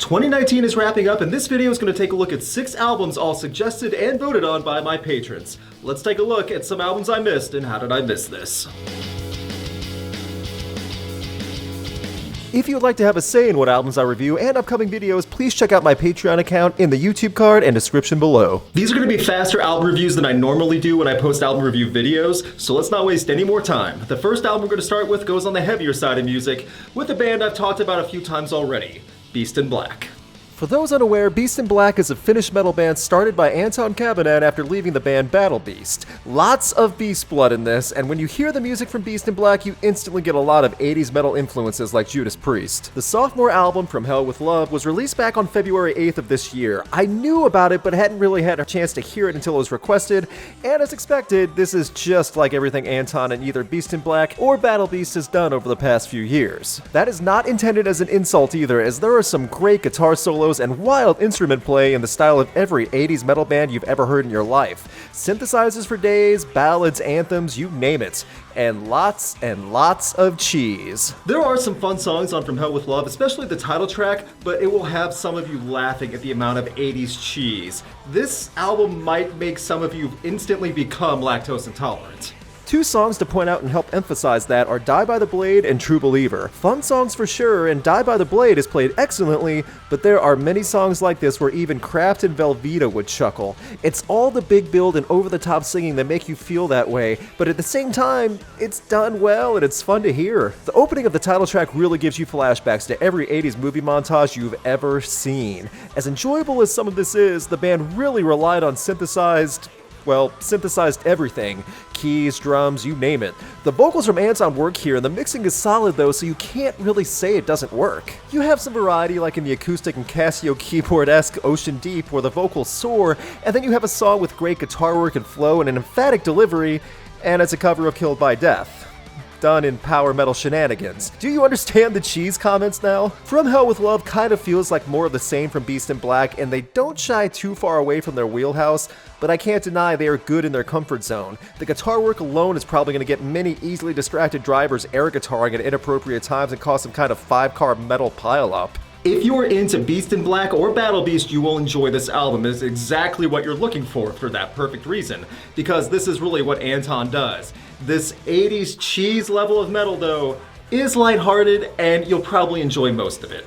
2019 is wrapping up, and this video is going to take a look at 6 albums all suggested and voted on by my patrons. Let's take a look at some albums I missed and how did I miss this. If you would like to have a say in what albums I review and upcoming videos, please check out my Patreon account in the YouTube card and description below. These are going to be faster album reviews than I normally do when I post album review videos, so let's not waste any more time. The first album we're going to start with goes on the heavier side of music, with a band I've talked about a few times already, Beast in Black. For those unaware, Beast in Black is a Finnish metal band started by Anton Kabanen after leaving the band Battle Beast. Lots of beast blood in this, and when you hear the music from Beast in Black, you instantly get a lot of 80s metal influences like Judas Priest. The sophomore album, From Hell with Love, was released back on February 8th of this year. I knew about it, but hadn't really had a chance to hear it until it was requested, and as expected, this is just like everything Anton and either Beast in Black or Battle Beast has done over the past few years. That is not intended as an insult either, as there are some great guitar solos and wild instrument play in the style of every 80s metal band you've ever heard in your life. Synthesizers for days, ballads, anthems, you name it. And lots of cheese. There are some fun songs on From Hell with Love, especially the title track, but it will have some of you laughing at the amount of 80s cheese. This album might make some of you instantly become lactose intolerant. 2 songs to point out and help emphasize that are Die by the Blade and True Believer. Fun songs for sure, and Die by the Blade is played excellently, but there are many songs like this where even Kraft and Velveeta would chuckle. It's all the big build and over-the-top singing that make you feel that way, but at the same time, it's done well and it's fun to hear. The opening of the title track really gives you flashbacks to every 80s movie montage you've ever seen. As enjoyable as some of this is, the band really relied on synthesized everything. Keys, drums, you name it. The vocals from Anton work here, and the mixing is solid though, so you can't really say it doesn't work. You have some variety like in the acoustic and Casio keyboard-esque Ocean Deep where the vocals soar, and then you have a song with great guitar work and flow and an emphatic delivery, and it's a cover of Killed by Death, done in power metal shenanigans. Do you understand the cheese comments now? From Hell with Love kind of feels like more of the same from Beast in Black, and they don't shy too far away from their wheelhouse, but I can't deny they are good in their comfort zone. The guitar work alone is probably going to get many easily distracted drivers air guitaring at inappropriate times and cause some kind of 5-car metal pileup. If you're into Beast in Black or Battle Beast, you will enjoy this album. It's exactly what you're looking for that perfect reason, because this is really what Anton does. This 80s cheese level of metal, though, is lighthearted, and you'll probably enjoy most of it.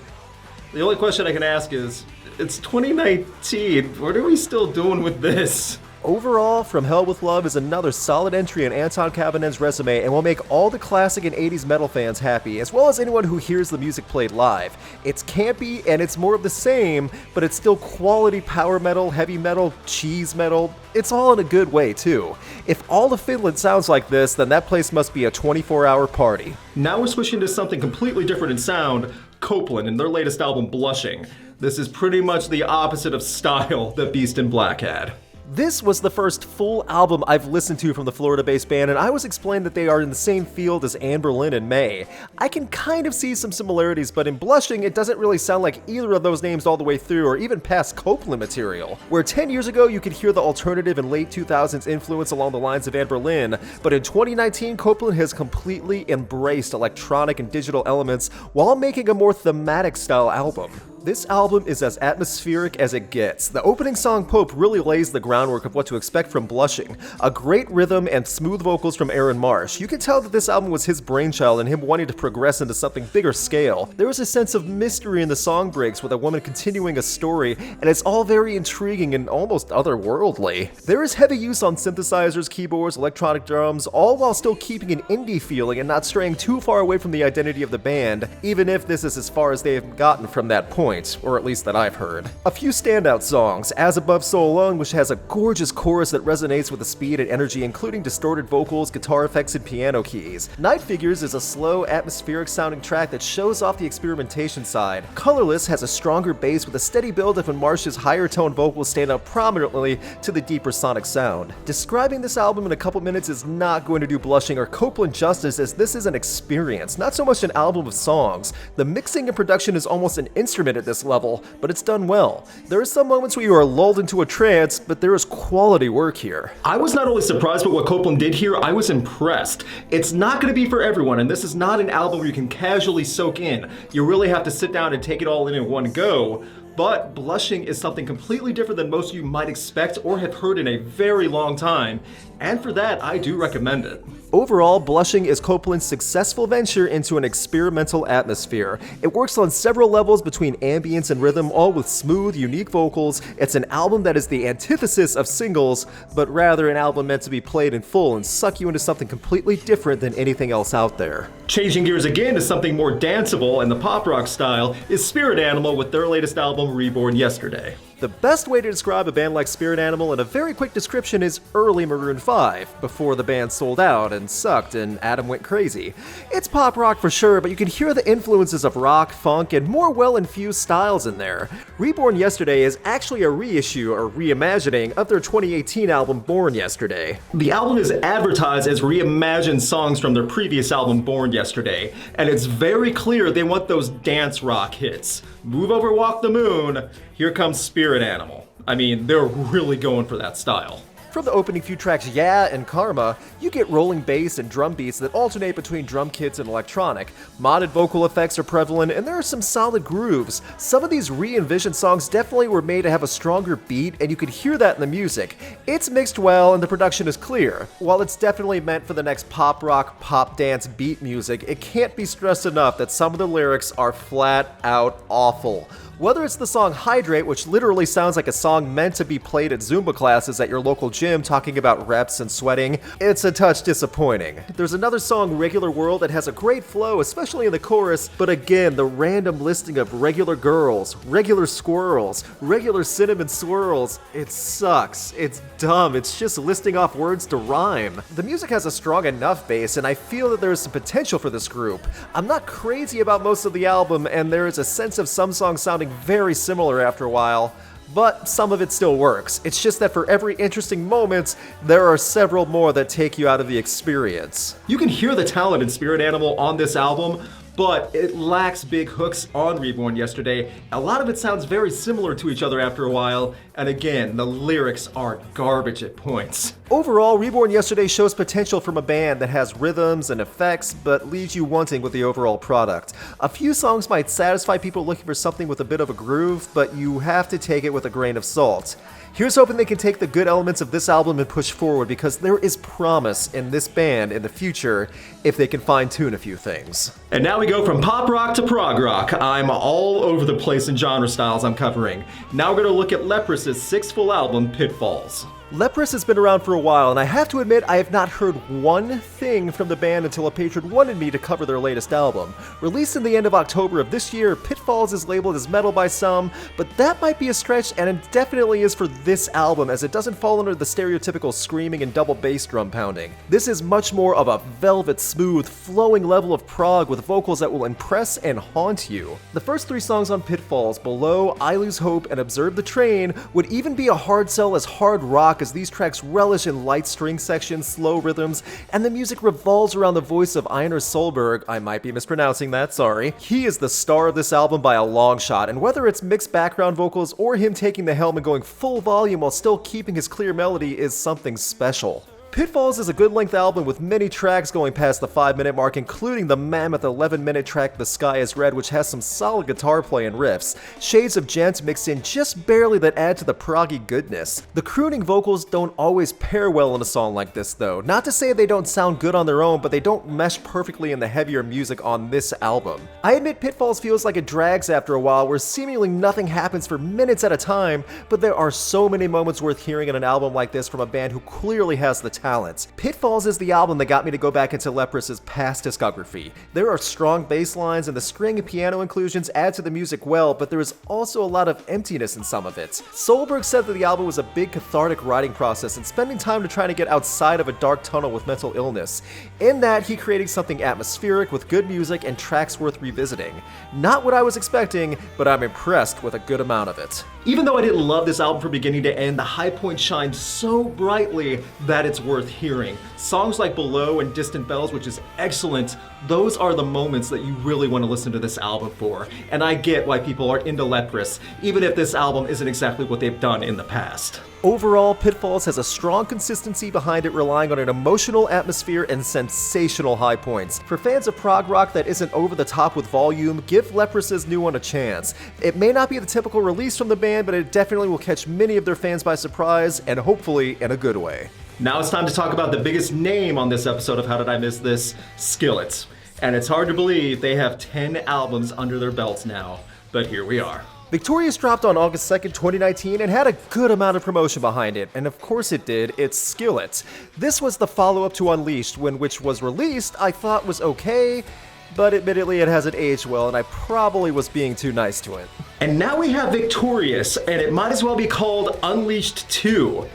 The only question I can ask is, it's 2019, what are we still doing with this? Overall, From Hell with Love is another solid entry in Anton Kabanen's resume and will make all the classic and 80s metal fans happy, as well as anyone who hears the music played live. It's campy and it's more of the same, but it's still quality power metal, heavy metal, cheese metal. It's all in a good way, too. If all of Finland sounds like this, then that place must be a 24-hour party. Now we're switching to something completely different in sound, Copeland and their latest album, Blushing. This is pretty much the opposite of style that Beast in Black had. This was the first full album I've listened to from the Florida-based band, and I was explained that they are in the same field as Anne Boleyn and May. I can kind of see some similarities, but in Blushing, it doesn't really sound like either of those names all the way through, or even past Copeland material. Where 10 years ago, you could hear the alternative and late 2000s influence along the lines of Anne Boleyn, but in 2019, Copeland has completely embraced electronic and digital elements while making a more thematic style album. This album is as atmospheric as it gets. The opening song, Pope, really lays the groundwork of what to expect from Blushing. A great rhythm and smooth vocals from Aaron Marsh. You can tell that this album was his brainchild and him wanting to progress into something bigger scale. There is a sense of mystery in the song breaks with a woman continuing a story, and it's all very intriguing and almost otherworldly. There is heavy use on synthesizers, keyboards, electronic drums, all while still keeping an indie feeling and not straying too far away from the identity of the band, even if this is as far as they have gotten from that point. Or at least that I've heard. A few standout songs, As Above So Alone, which has a gorgeous chorus that resonates with the speed and energy, including distorted vocals, guitar effects, and piano keys. Night Figures is a slow, atmospheric sounding track that shows off the experimentation side. Colorless has a stronger bass with a steady build-up, and Marsh's higher tone vocals stand out prominently to the deeper sonic sound. Describing this album in a couple minutes is not going to do Blushing or Copeland justice, as this is an experience, not so much an album of songs. The mixing and production is almost an instrument at this level, but it's done well. There are some moments where you are lulled into a trance, but there is quality work here. I was not only surprised by what Copeland did here, I was impressed. It's not going to be for everyone, and this is not an album where you can casually soak in. You really have to sit down and take it all in one go. But Blushing is something completely different than most of you might expect or have heard in a very long time, and for that, I do recommend it. Overall, Blushing is Copeland's successful venture into an experimental atmosphere. It works on several levels between ambience and rhythm, all with smooth, unique vocals. It's an album that is the antithesis of singles, but rather an album meant to be played in full and suck you into something completely different than anything else out there. Changing gears again to something more danceable in the pop rock style is Spirit Animal with their latest album, Reborn, yesterday. The best way to describe a band like Spirit Animal in a very quick description is early Maroon 5, before the band sold out and sucked and Adam went crazy. It's pop rock for sure, but you can hear the influences of rock, funk, and more well-infused styles in there. Reborn Yesterday is actually a reissue or reimagining of their 2018 album Born Yesterday. The album is advertised as reimagined songs from their previous album Born Yesterday, and it's very clear they want those dance rock hits. Move Over Walk the Moon, here comes Spirit Animal. I mean, they're really going for that style. From the opening few tracks Yeah and Karma, you get rolling bass and drum beats that alternate between drum kits and electronic. Modded vocal effects are prevalent, and there are some solid grooves. Some of these re-envisioned songs definitely were made to have a stronger beat, and you could hear that in the music. It's mixed well, and the production is clear. While it's definitely meant for the next pop rock, pop dance beat music, it can't be stressed enough that some of the lyrics are flat out awful. Whether it's the song Hydrate, which literally sounds like a song meant to be played at Zumba classes at your local gym talking about reps and sweating, it's a touch disappointing. There's another song, Regular World, that has a great flow, especially in the chorus, but again, the random listing of regular girls, regular squirrels, regular cinnamon swirls, it sucks. It's dumb. It's just listing off words to rhyme. The music has a strong enough bass, and I feel that there is some potential for this group. I'm not crazy about most of the album, and there is a sense of some songs sounding very similar after a while, but some of it still works. It's just that for every interesting moment, there are several more that take you out of the experience. You can hear the talent in Spirit Animal on this album, but it lacks big hooks on Reborn Yesterday. A lot of it sounds very similar to each other after a while, and again, the lyrics are garbage at points. Overall, Reborn Yesterday shows potential from a band that has rhythms and effects, but leaves you wanting with the overall product. A few songs might satisfy people looking for something with a bit of a groove, but you have to take it with a grain of salt. Here's hoping they can take the good elements of this album and push forward, because there is promise in this band in the future if they can fine-tune a few things. And now we go from pop rock to prog rock. I'm all over the place in genre styles I'm covering. Now we're going to look at Leprous' sixth full album, Pitfalls. Leprous has been around for a while, and I have to admit I have not heard one thing from the band until a patron wanted me to cover their latest album. Released in the end of October of this year, Pitfalls is labeled as metal by some, but that might be a stretch, and it definitely is for this album, as it doesn't fall under the stereotypical screaming and double bass drum pounding. This is much more of a velvet smooth, flowing level of prog with vocals that will impress and haunt you. The first three songs on Pitfalls, Below, I Lose Hope, and Observe the Train, would even be a hard sell as hard rock, as these tracks relish in light string sections, slow rhythms, and the music revolves around the voice of Einar Solberg. I might be mispronouncing that, sorry. He is the star of this album by a long shot, and whether it's mixed background vocals or him taking the helm and going full volume while still keeping his clear melody is something special. Pitfalls is a good-length album with many tracks going past the 5-minute mark, including the mammoth 11-minute track The Sky is Red, which has some solid guitar play and riffs. Shades of Gent mixed in just barely that add to the proggy goodness. The crooning vocals don't always pair well in a song like this, though. Not to say they don't sound good on their own, but they don't mesh perfectly in the heavier music on this album. I admit Pitfalls feels like it drags after a while, where seemingly nothing happens for minutes at a time, but there are so many moments worth hearing in an album like this from a band who clearly has the talent. Pitfalls is the album that got me to go back into Leprous' past discography. There are strong bass lines, and the string and piano inclusions add to the music well, but there is also a lot of emptiness in some of it. Solberg said that the album was a big cathartic writing process and spending time to try to get outside of a dark tunnel with mental illness. In that, he created something atmospheric with good music and tracks worth revisiting. Not what I was expecting, but I'm impressed with a good amount of it. Even though I didn't love this album from beginning to end, the high points shine so brightly that it's worth worth hearing. Songs like Below and Distant Bells, which is excellent, those are the moments that you really want to listen to this album for. And I get why people are into Leprous, even if this album isn't exactly what they've done in the past. Overall, Pitfalls has a strong consistency behind it, relying on an emotional atmosphere and sensational high points. For fans of prog rock that isn't over the top with volume, give Leprous's new one a chance. It may not be the typical release from the band, but it definitely will catch many of their fans by surprise, and hopefully in a good way. Now it's time to talk about the biggest name on this episode of How Did I Miss This? Skillet. And it's hard to believe they have 10 albums under their belts now, but here we are. Victorious dropped on August 2nd, 2019 and had a good amount of promotion behind it, and of course it did, it's Skillet. This was the follow-up to Unleashed, which was released, I thought was okay, but admittedly it hasn't aged well and I probably was being too nice to it. And now we have Victorious, and it might as well be called Unleashed 2.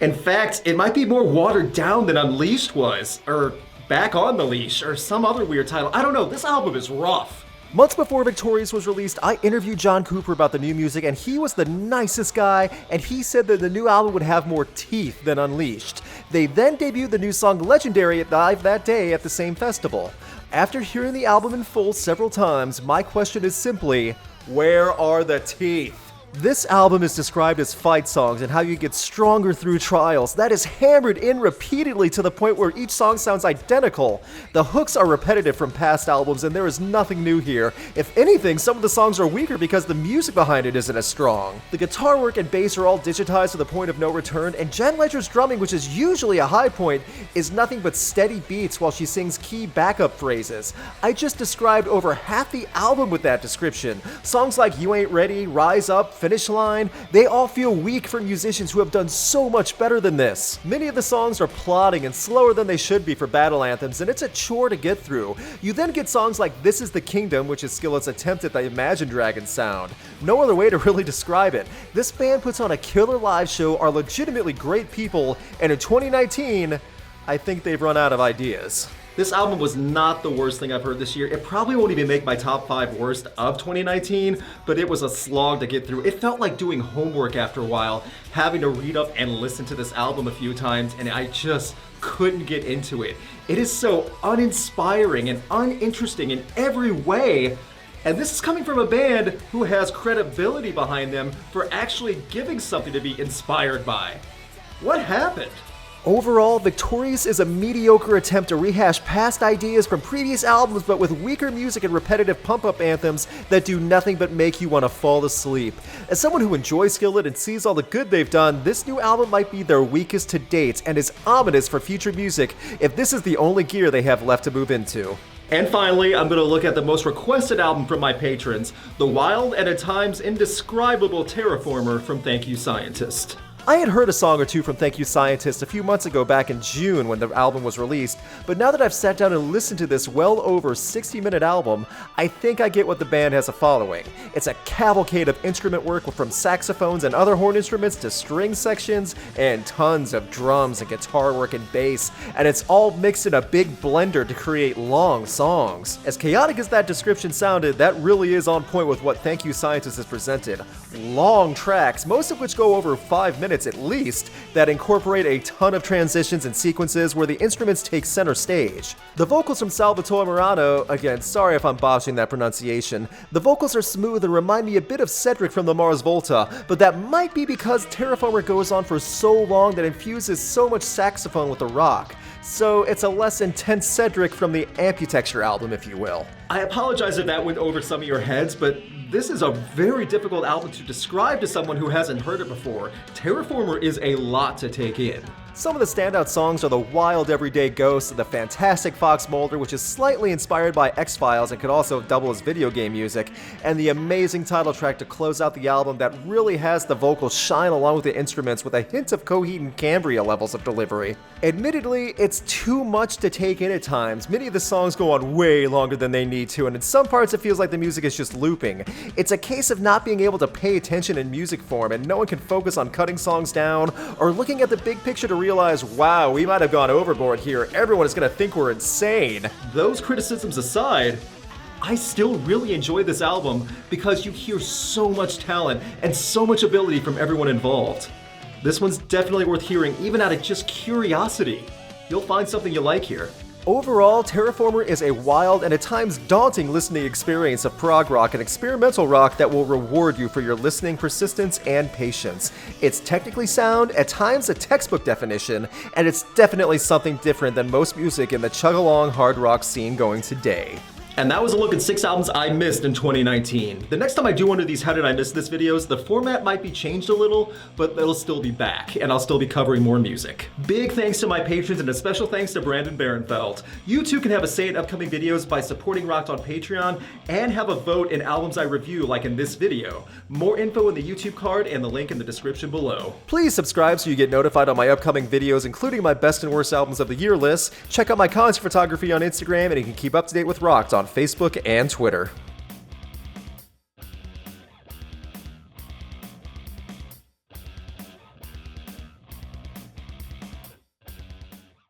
In fact, it might be more watered down than Unleashed was, or Back on the Leash, or some other weird title. I don't know, this album is rough. Months before Victorious was released, I interviewed John Cooper about the new music, and he was the nicest guy, and he said that the new album would have more teeth than Unleashed. They then debuted the new song Legendary live that day at the same festival. After hearing the album in full several times, my question is simply, where are the teeth? This album is described as fight songs and how you get stronger through trials. That is hammered in repeatedly to the point where each song sounds identical. The hooks are repetitive from past albums and there is nothing new here. If anything, some of the songs are weaker because the music behind it isn't as strong. The guitar work and bass are all digitized to the point of no return, and Jen Ledger's drumming, which is usually a high point, is nothing but steady beats while she sings key backup phrases. I just described over half the album with that description. Songs like You Ain't Ready, Rise Up, Finish Line, they all feel weak for musicians who have done so much better than this. Many of the songs are plodding and slower than they should be for battle anthems, and it's a chore to get through. You then get songs like This Is the Kingdom, which is Skillet's attempt at the Imagine Dragons sound. No other way to really describe it. This band puts on a killer live show, are legitimately great people, and in 2019, I think they've run out of ideas. This album was not the worst thing I've heard this year. It probably won't even make my top 5 worst of 2019, but it was a slog to get through. It felt like doing homework after a while, having to read up and listen to this album a few times, and I just couldn't get into it. It is so uninspiring and uninteresting in every way, and this is coming from a band who has credibility behind them for actually giving something to be inspired by. What happened? Overall, Victorious is a mediocre attempt to rehash past ideas from previous albums, but with weaker music and repetitive pump-up anthems that do nothing but make you want to fall asleep. As someone who enjoys Skillet and sees all the good they've done, this new album might be their weakest to date and is ominous for future music if this is the only gear they have left to move into. And finally, I'm going to look at the most requested album from my patrons, the wild and at times indescribable Terraformer from Thank You Scientist. I had heard a song or two from Thank You Scientist a few months ago back in June when the album was released, but now that I've sat down and listened to this well over 60-minute album, I think I get what the band has a following. It's a cavalcade of instrument work from saxophones and other horn instruments to string sections and tons of drums and guitar work and bass, and it's all mixed in a big blender to create long songs. As chaotic as that description sounded, that really is on point with what Thank You Scientist has presented. Long tracks, most of which go over 5 minutes at least, that incorporate a ton of transitions and sequences where the instruments take center stage. The vocals from Salvatore Morano, again, sorry if I'm botching that pronunciation, the vocals are smooth and remind me a bit of Cedric from the Mars Volta, but that might be because Terraformer goes on for so long that infuses so much saxophone with the rock. So it's a less intense Cedric from the Amputexture album, if you will. I apologize if that went over some of your heads, but this is a very difficult album to describe to someone who hasn't heard it before. Terraformer is a lot to take in. Some of the standout songs are the wild Everyday Ghost, the fantastic Fox Mulder, which is slightly inspired by X-Files and could also double as video game music, and the amazing title track to close out the album that really has the vocals shine along with the instruments with a hint of Coheed and Cambria levels of delivery. Admittedly, it's too much to take in at times. Many of the songs go on way longer than they need to, and in some parts it feels like the music is just looping. It's a case of not being able to pay attention in music form, and no one can focus on cutting songs down or looking at the big picture to realize, wow, we might have gone overboard here. Everyone is going to think we're insane. Those criticisms aside, I still really enjoy this album because you hear so much talent and so much ability from everyone involved. This one's definitely worth hearing, even out of just curiosity. You'll find something you like here. Overall, Terraformer is a wild and at times daunting listening experience of prog rock and experimental rock that will reward you for your listening persistence and patience. It's technically sound, at times a textbook definition, and it's definitely something different than most music in the chug-along hard rock scene going today. And that was a look at 6 albums I missed in 2019. The next time I do one of these How Did I Miss This videos, the format might be changed a little, but it'll still be back, and I'll still be covering more music. Big thanks to my patrons, and a special thanks to Brandon Barenfeld. You too can have a say in upcoming videos by supporting Rocked on Patreon, and have a vote in albums I review, like in this video. More info in the YouTube card and the link in the description below. Please subscribe so you get notified on my upcoming videos, including my best and worst albums of the year list. Check out my concert photography on Instagram, and you can keep up to date with Rocked on Facebook and Twitter.